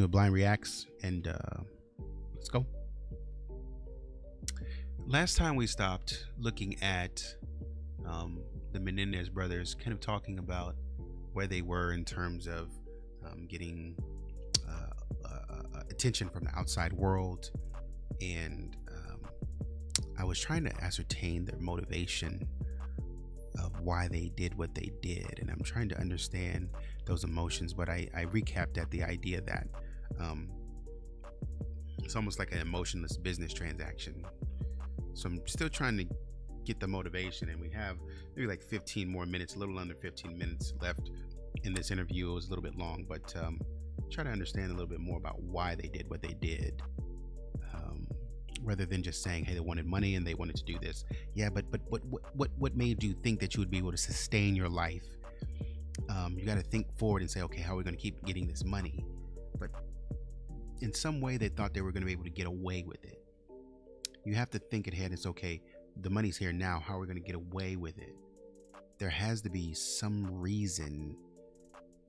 do a blind reacts, and let's go. Last time we stopped looking at the Menendez brothers, kind of talking about where they were in terms of getting attention from the outside world, and I was trying to ascertain their motivation of why they did what they did, and I'm trying to understand those emotions. But I recapped at the idea that it's almost like an emotionless business transaction. So I'm still trying to get the motivation, and we have maybe like 15 more minutes, a little under 15 minutes left in this interview. It was a little bit long, but try to understand a little bit more about why they did what they did, rather than just saying, hey, they wanted money and they wanted to do this. Yeah, but what made you think that you would be able to sustain your life? You got to think forward and say, okay, how are we going to keep getting this money? But in some way they thought they were going to be able to get away with it. You have to think ahead. It's okay, the money's here now, how are we going to get away with it? There has to be some reason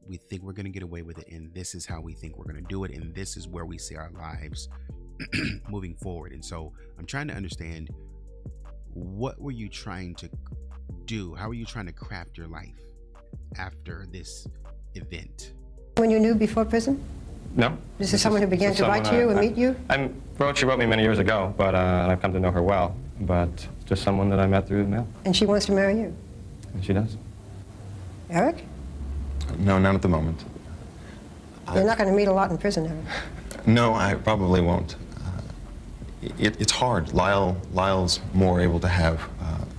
we think we're going to get away with it, and this is how we think we're going to do it, and this is where we see our lives moving forward. And so I'm trying to understand, what were you trying to do? How were you trying to craft your life after this event? When you knew before prison? No. This is someone who began to write to you and meet you? She wrote me many years ago, but I've come to know her well. But just someone that I met through the mail. And she wants to marry you? And she does. Eric? No, not at the moment. You're not going to meet a lot in prison, Eric. No, I probably won't. It's hard. Lyle's more able to have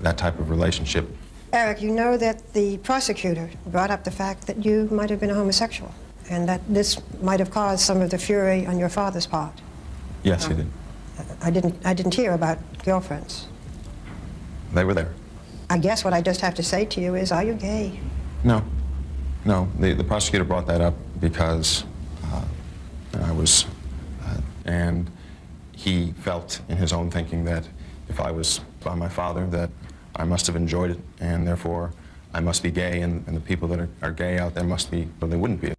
that type of relationship. Eric, you know that the prosecutor brought up the fact that you might have been a homosexual, and that this might have caused some of the fury on your father's part. Yes, he did. I didn't hear about girlfriends. They were there. I guess what I just have to say to you is, are you gay? No. No, the prosecutor brought that up because I was, and he felt in his own thinking that if I was by my father, that I must have enjoyed it, and therefore I must be gay, and the people that are gay out there must be, or they wouldn't be.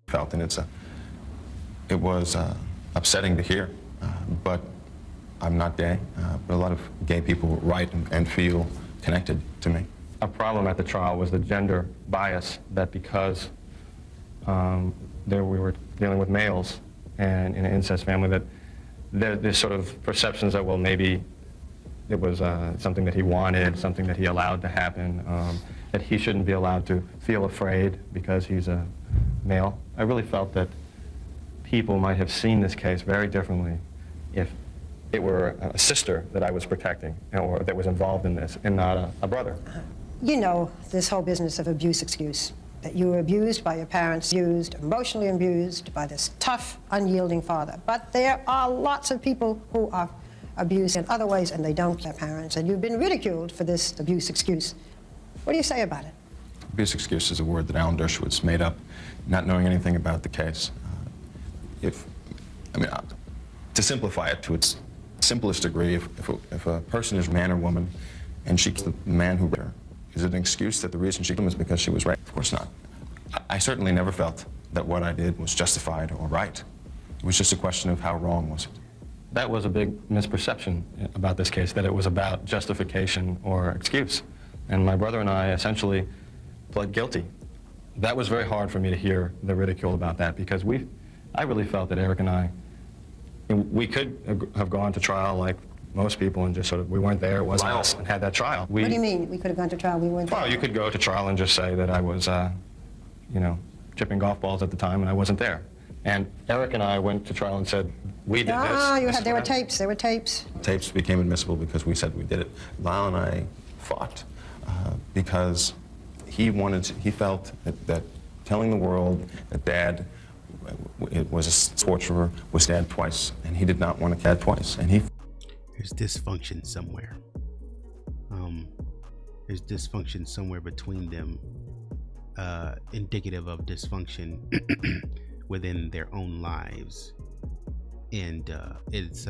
Felt, and it was upsetting to hear, but I'm not gay, but a lot of gay people write and feel connected to me. A problem at the trial was the gender bias, that because we were dealing with males and in an incest family, that there's sort of perceptions that, well, maybe it was something that he wanted, something that he allowed to happen, that he shouldn't be allowed to feel afraid because he's a male. I really felt that people might have seen this case very differently if it were a sister that I was protecting, or that was involved in this, and not a brother. You know this whole business of abuse excuse, that you were abused by your parents, abused, emotionally abused by this tough, unyielding father. But there are lots of people who are abused in other ways, and they don't get parents, and you've been ridiculed for this abuse excuse. What do you say about it? Abuse excuse is a word that Alan Dershowitz made up, not knowing anything about the case. To simplify it to its simplest degree, if a person is man or woman, and she's the man who raped her, is it an excuse that the reason she came was because she was raped? Of course not. I certainly never felt that what I did was justified or right. It was just a question of how wrong was it. That was a big misperception about this case, that it was about justification or excuse. And my brother and I essentially pled guilty. That was very hard for me to hear the ridicule about that, because I really felt that Eric and I, we could have gone to trial like most people and just sort of, we weren't there, it wasn't us, and had that trial. What do you mean, we could have gone to trial, we weren't there? Well, you could go to trial and just say that I was, chipping golf balls at the time and I wasn't there. And Eric and I went to trial and said, we did this. There were tapes. Tapes became admissible because we said we did it. Lyle and I fought because he felt that telling the world that Dad was a torturer was Dad twice, and he did not want to Dad twice. And there's dysfunction somewhere. There's dysfunction somewhere between them, indicative of dysfunction within their own lives, and it's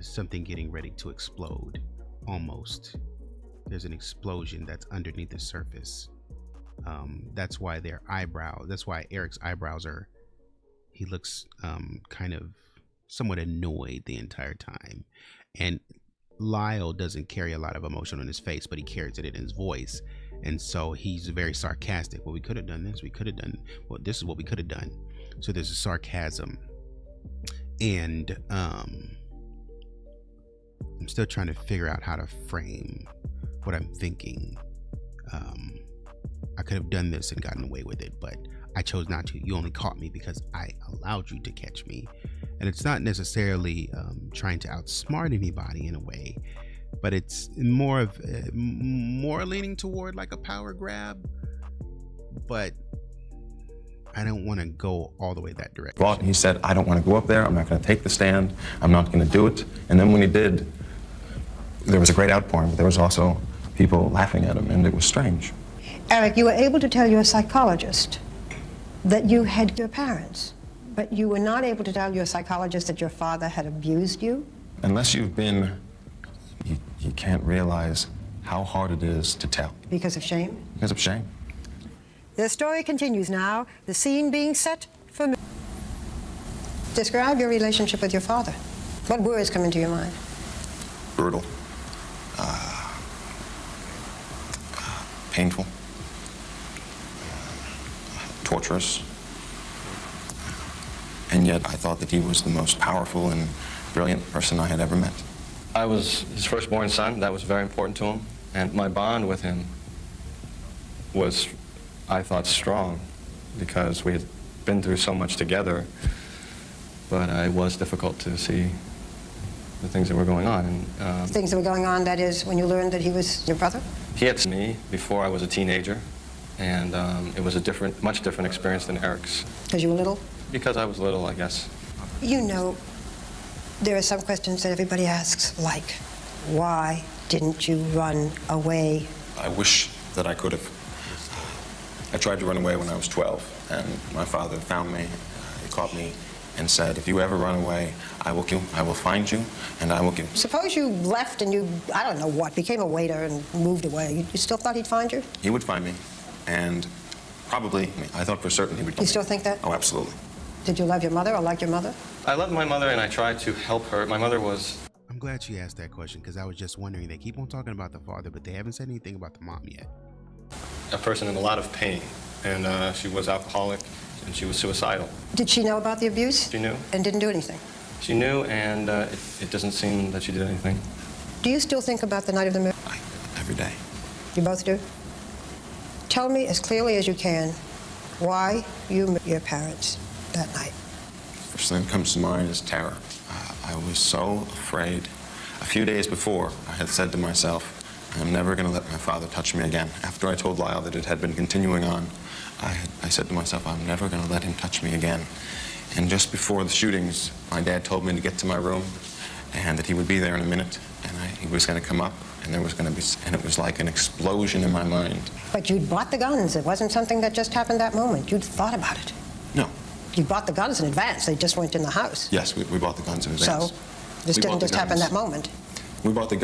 something getting ready to explode. Almost, there's an explosion that's underneath the surface. That's why Eric's eyebrows are, He looks kind of somewhat annoyed the entire time. And Lyle doesn't carry a lot of emotion on his face, but he carries it in his voice. And so he's very sarcastic. Well, we could have done this. We could have done, well, this is what we could have done. So there's a sarcasm. And I'm still trying to figure out how to frame what I'm thinking. I could have done this and gotten away with it, but I chose not to. You only caught me because I allowed you to catch me. And it's not necessarily trying to outsmart anybody in a way, but it's more leaning toward like a power grab. But I don't want to go all the way that direction. Well, he said, I don't want to go up there. I'm not going to take the stand. I'm not going to do it. And then when he did, there was a great outpouring, but there was also people laughing at him, and it was strange. Eric, you were able to tell your psychologist that you had your parents, but you were not able to tell your psychologist that your father had abused you? Unless you've been, you can't realize how hard it is to tell. Because of shame? Because of shame. The story continues now, the scene being set for me. Describe your relationship with your father. What words come into your mind? Brutal. Painful. Torturous. And yet I thought that he was the most powerful and brilliant person I had ever met. I was his firstborn son. That was very important to him. And my bond with him was, I thought, strong because we had been through so much together. But it was difficult to see the things that were going on. And, Things that were going on, that is, when you learned that he was your brother? he had seen me before I was a teenager, and it was a much different experience than Eric's. Because you were little? Because I was little, I guess. You know, there are some questions that everybody asks, like, why didn't you run away? I wish that I could have. I tried to run away when I was 12, and my father found me. He caught me and said, if you ever run away, I will kill you. I will find you, and I will kill you. Suppose you left and you, I don't know what, became a waiter and moved away. You still thought he'd find you? He would find me, and probably, I thought for certain he would kill me. You still think that? Oh, absolutely. Did you love your mother or like your mother? I loved my mother, and I tried to help her. My mother was... I'm glad she asked that question because I was just wondering. They keep on talking about the father, but they haven't said anything about the mom yet. a person in a lot of pain, and she was alcoholic, and she was suicidal. Did she know about the abuse? She knew. And didn't do anything? She knew, and it doesn't seem that she did anything. Do you still think about the night of the murder? Every day. You both do? Tell me as clearly as you can why you met your parents that night. First thing that comes to mind is terror. I was so afraid. A few days before, I had said to myself, I'm never going to let my father touch me again. After I told Lyle that it had been continuing on, I said to myself, I'm never going to let him touch me again. And just before the shootings, my dad told me to get to my room and that he would be there in a minute, and he was going to come up, and there was going to be, and it was like an explosion in my mind. But you'd bought the guns. It wasn't something that just happened that moment. You'd thought about it. No. You bought the guns in advance. They just weren't in the house. Yes, we bought the guns in advance. So this didn't just happen that moment. We bought the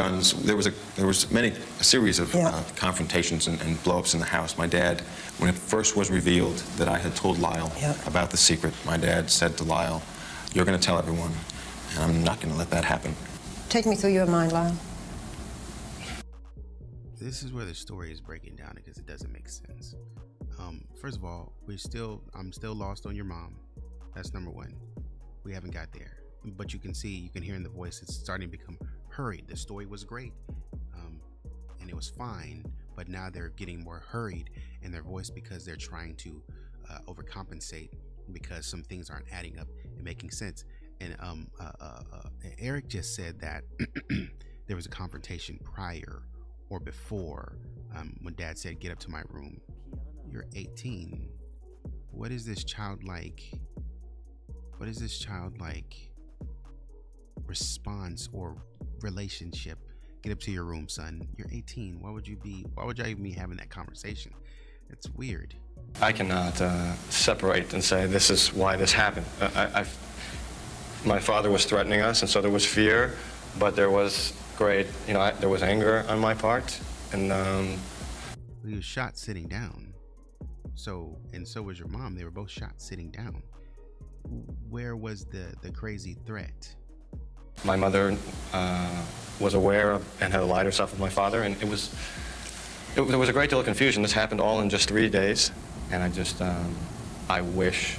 a series of Yeah. confrontations and blow-ups in the house. My dad, when it first was revealed that I had told Lyle about the secret, my dad said to Lyle, you're going to tell everyone, and I'm not going to let that happen. Take me through your mind, Lyle. This is where the story is breaking down because it doesn't make sense. First of all, I'm still lost on your mom. That's number one. We haven't got there. But you can hear in the voice, it's starting to become hurried. The story was great, and it was fine, but now they're getting more hurried in their voice because they're trying to overcompensate because some things aren't adding up and making sense. And Eric just said that there was a confrontation prior or before when Dad said, get up to my room. You're 18. What is this childlike response or relationship? Get up to your room, son. You're 18. Why would I even be having that conversation? It's weird. I cannot separate and say this is why this happened. My father was threatening us, and so there was fear, but there was there was anger on my part, and he was shot sitting down. So was your mom. They were both shot sitting down. where was the crazy threat? My mother was aware of and had allied herself with my father, and there was a great deal of confusion. This happened all in just 3 days, and I wish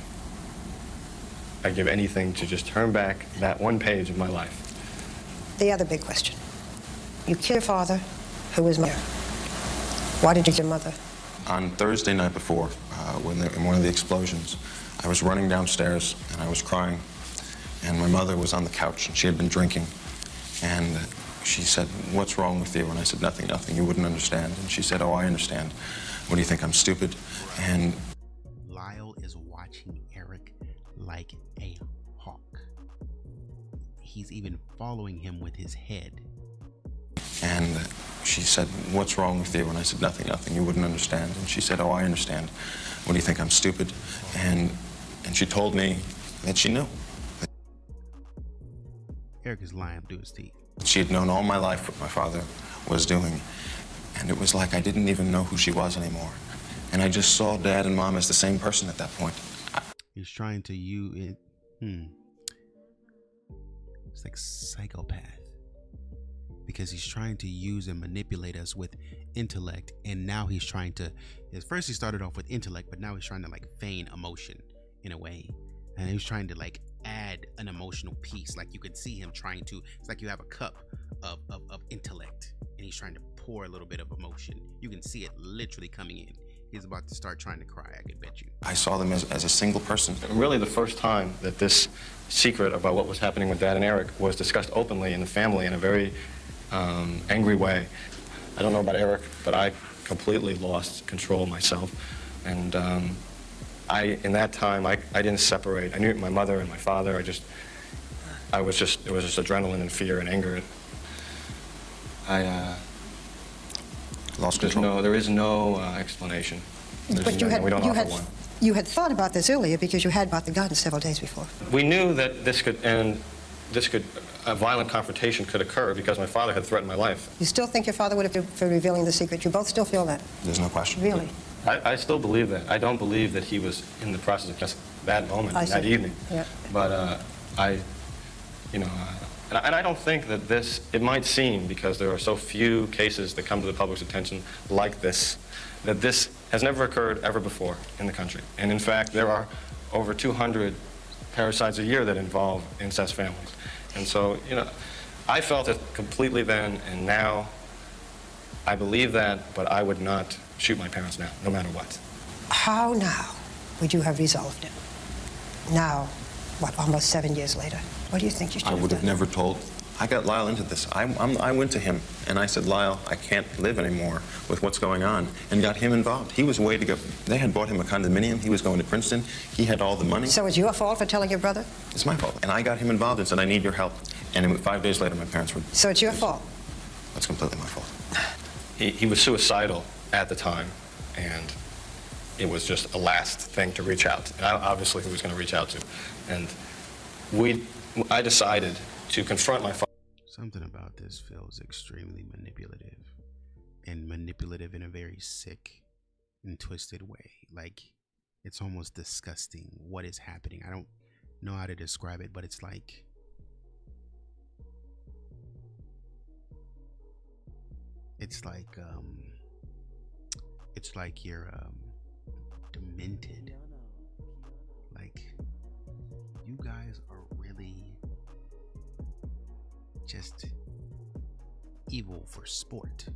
I'd give anything to just turn back that one page of my life. The other big question. You killed your father, who was mayor. Why did you kill your mother? On Thursday night before, in one of the explosions, I was running downstairs and I was crying. And my mother was on the couch and she had been drinking. And she said, "What's wrong with you?" And I said, "Nothing, nothing. You wouldn't understand." And she said, "Oh, I understand. What do you think, I'm stupid?" And Lyle is watching Eric like a hawk. He's even following him with his head. And she said, "What's wrong with you?" And I said, "Nothing, nothing. You wouldn't understand." And she said, "Oh, I understand. What do you think, I'm stupid?" And she told me that she knew. Eric is lying through his teeth. She had known all my life what my father was doing. And it was like I didn't even know who she was anymore. And I just saw Dad and Mom as the same person at that point. He's trying to use it. It's like psychopath. Because he's trying to use and manipulate us with intellect, and now he's trying to. At first, he started off with intellect, but now he's trying to like feign emotion in a way, and he's trying to like add an emotional piece. Like you could see him trying to. It's like you have a cup of intellect, and he's trying to pour a little bit of emotion. You can see it literally coming in. He's about to start trying to cry, I can bet you. I saw them as a single person. Really the first time that this secret about what was happening with Dad and Eric was discussed openly in the family in a very angry way. I don't know about Eric, but I completely lost control myself. And in that time, I didn't separate. I knew my mother and my father. It was just adrenaline and fear and anger. I Lost control. there is no explanation. But we don't offer one. You had thought about this earlier because you had bought the gun several days before. We knew that a violent confrontation could occur because my father had threatened my life. You still think your father would have been for revealing the secret? You both still feel that? There's no question. Really? I still believe that. I don't believe that he was in the process of just that moment, that evening. Yeah. But and I don't think that it might seem, because there are so few cases that come to the public's attention like this, that this has never occurred ever before in the country. And in fact, there are over 200 parricides a year that involve incest families. And so, I felt it completely then, and now I believe that, but I would not shoot my parents now, no matter what. How now would you have resolved it? Now, almost 7 years later? What do you think you should have done? I would have never told. I got Lyle into this. I went to him and I said, "Lyle, I can't live anymore with what's going on," and got him involved. He was way to go. They had bought him a condominium. He was going to Princeton. He had all the money. So it's your fault for telling your brother? It's my fault. And I got him involved and said, "I need your help." And 5 days later, my parents were... So it's your fault? That's completely my fault. He was suicidal at the time, and it was just a last thing to reach out. And obviously, he was going to reach out to. And I decided to confront my father. Something about this feels extremely manipulative, and manipulative in a very sick and twisted way. Like, it's almost disgusting what is happening. I don't know how to describe it, but it's like you're demented. Like, you guys are really just evil for sport.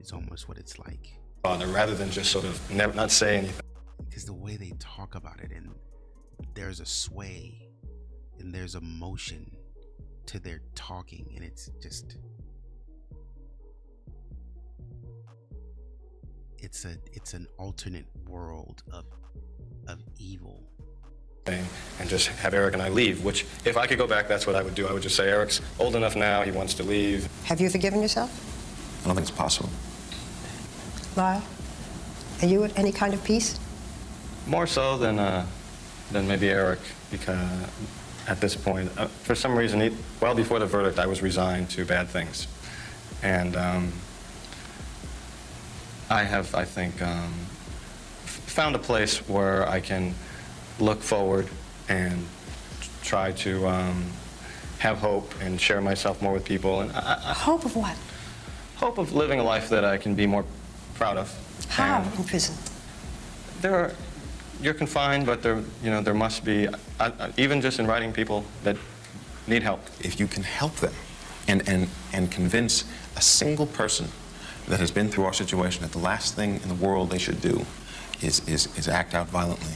It's almost what it's like. Father, rather than just sort of not say anything. Because the way they talk about it, and there's a sway and there's emotion to their talking, and it's just, it's an alternate world of evil. And just have Eric and I leave, which if I could go back, that's what I would do. I would just say, Eric's old enough now, he wants to leave. Have you forgiven yourself? I don't think it's possible. Lyle, are you at any kind of peace? More so than maybe Eric, because at this point, for some reason, well before the verdict, I was resigned to bad things. And I have, I think, found a place where I can look forward and try to have hope and share myself more with people. And Hope of what? hope of living a life that I can be more proud of. How And in prison? you're confined, but there must be, even just in writing, people that need help. If you can help them and convince a single person that has been through our situation that the last thing in the world they should do is act out violently,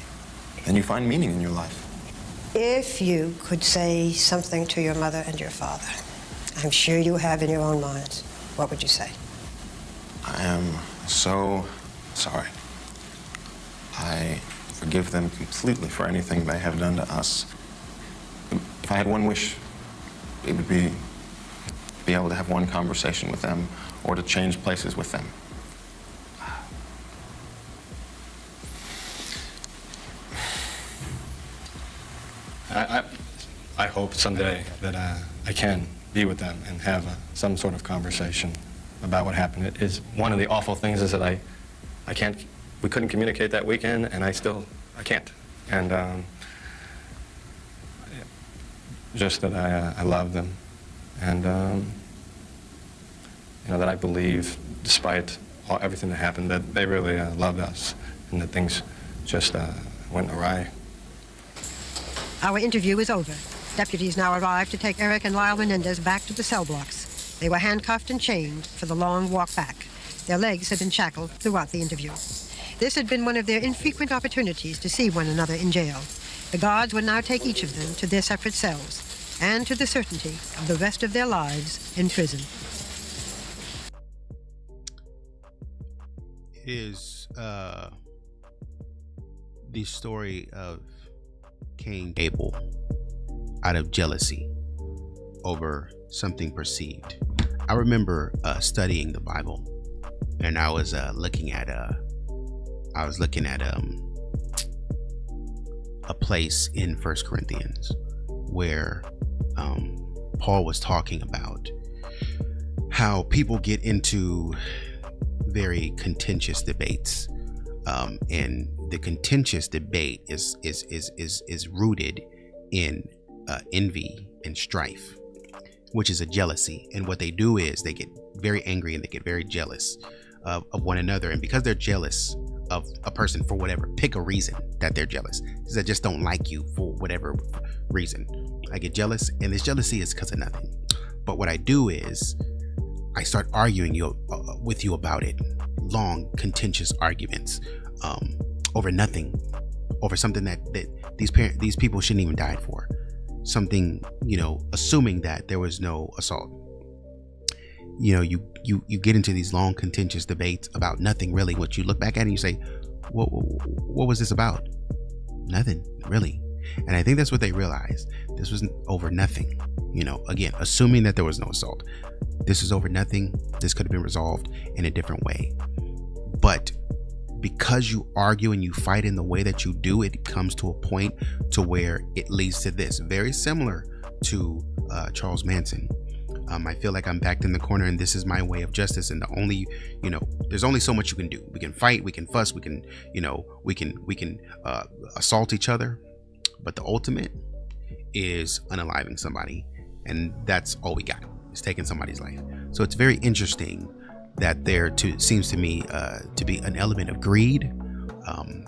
then you find meaning in your life. If you could say something to your mother and your father, I'm sure you have in your own minds, what would you say? I am so sorry. I forgive them completely for anything they have done to us. If I had one wish, it would be able to have one conversation with them or to change places with them. I hope someday that I can be with them and have some sort of conversation about what happened. It is one of the awful things is that we couldn't communicate that weekend, and I can't. And just that I love them, and that I believe, despite everything that happened, that they really loved us, and that things just went awry. Our interview is over. Deputies now arrive to take Eric and Lyle Menendez back to the cell blocks. They were handcuffed and chained for the long walk back. Their legs had been shackled throughout the interview. This had been one of their infrequent opportunities to see one another in jail. The guards would now take each of them to their separate cells and to the certainty of the rest of their lives in prison. It is the story of Cain and Abel out of jealousy over something perceived. I remember studying the Bible, and I was looking at a place in 1 Corinthians where Paul was talking about how people get into very contentious debates, and the contentious debate is rooted in envy and strife, which is a jealousy. And what they do is they get very angry and they get very jealous of one another. And because they're jealous of a person for whatever, pick a reason that they're jealous, because I just don't like you for whatever reason. I get jealous, and this jealousy is because of nothing. But what I do is I start arguing with you about it. Long, contentious arguments over nothing, over something that these people shouldn't even die for. Something, assuming that there was no assault. You get into these long, contentious debates about nothing really. What you look back at and you say, what was this about? Nothing, really. And I think that's what they realized. This was over nothing. Again, assuming that there was no assault. This is over nothing. This could have been resolved in a different way. But because you argue and you fight in the way that you do, it comes to a point to where it leads to this. Very similar to Charles Manson. I feel like I'm backed in the corner, and this is my way of justice. And there's only so much you can do. We can fight, we can fuss, we can assault each other, but the ultimate is unaliving somebody, and that's all we got. It's taking somebody's life. So it's very interesting that there seems to me to be an element of greed and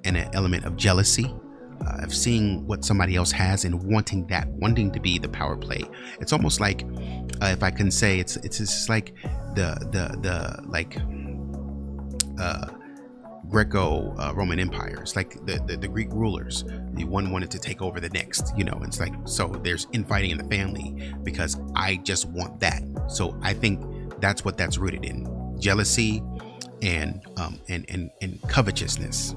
an element of jealousy, of seeing what somebody else has and wanting to be the power play. It's almost like, if I can say, it's just like the Greco-Roman Empire. It's like the Greek rulers. The one wanted to take over the next. It's like, so there's infighting in the family because I just want that. So I think that's what that's rooted in. Jealousy and covetousness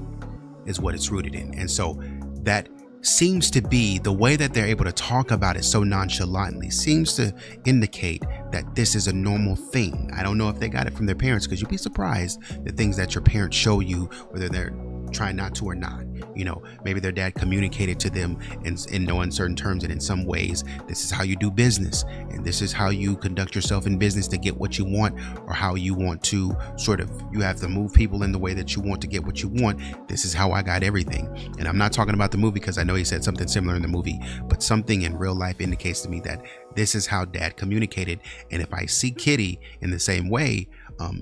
is what it's rooted in. And so that seems to be the way that they're able to talk about it so nonchalantly, seems to indicate that this is a normal thing. I don't know if they got it from their parents, because you'd be surprised the things that your parents show you, whether they're try not to or not. You know, maybe their dad communicated to them in no uncertain terms and in some ways, this is how you do business and this is how you conduct yourself in business to get what you want, or how you want to sort of, you have to move people in the way that you want to get what you want. This is how I got everything. And I'm not talking about the movie because I know he said something similar in the movie, but something in real life indicates to me that this is how dad communicated. And if I see Kitty in the same way,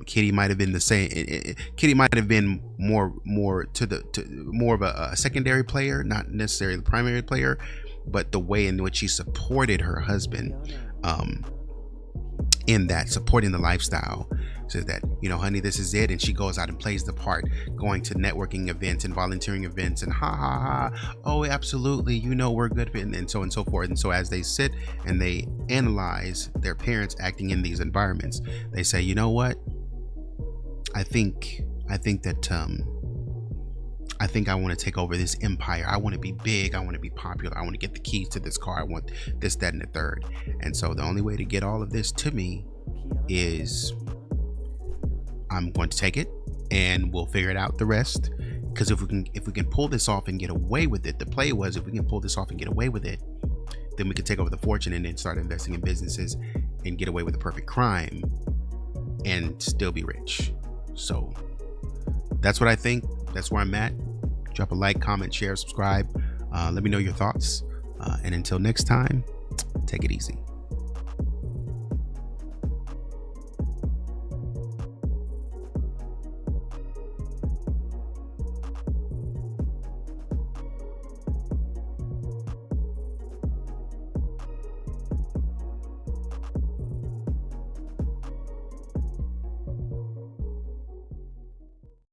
Kitty might have been the same. Kitty might have been more of a secondary player, not necessarily the primary player, but the way in which she supported her husband, in that supporting the lifestyle, so that, you know, honey, this is it, and she goes out and plays the part, going to networking events and volunteering events, and ha ha ha, oh absolutely, you know, we're good, and so on and so forth. And so as they sit and they analyze their parents acting in these environments, they say, you know what, I think that I think I want to take over this empire. I want to be big. I want to be popular. I want to get the keys to this car. I want this, that, and the third. And so the only way to get all of this to me is I'm going to take it, and we'll figure it out the rest. Because if we can pull this off and get away with it, the play was, if we can pull this off and get away with it, then we can take over the fortune and then start investing in businesses and get away with a perfect crime and still be rich. So that's what I think. That's where I'm at. Drop a like, comment, share, subscribe. Let me know your thoughts. And until next time, take it easy.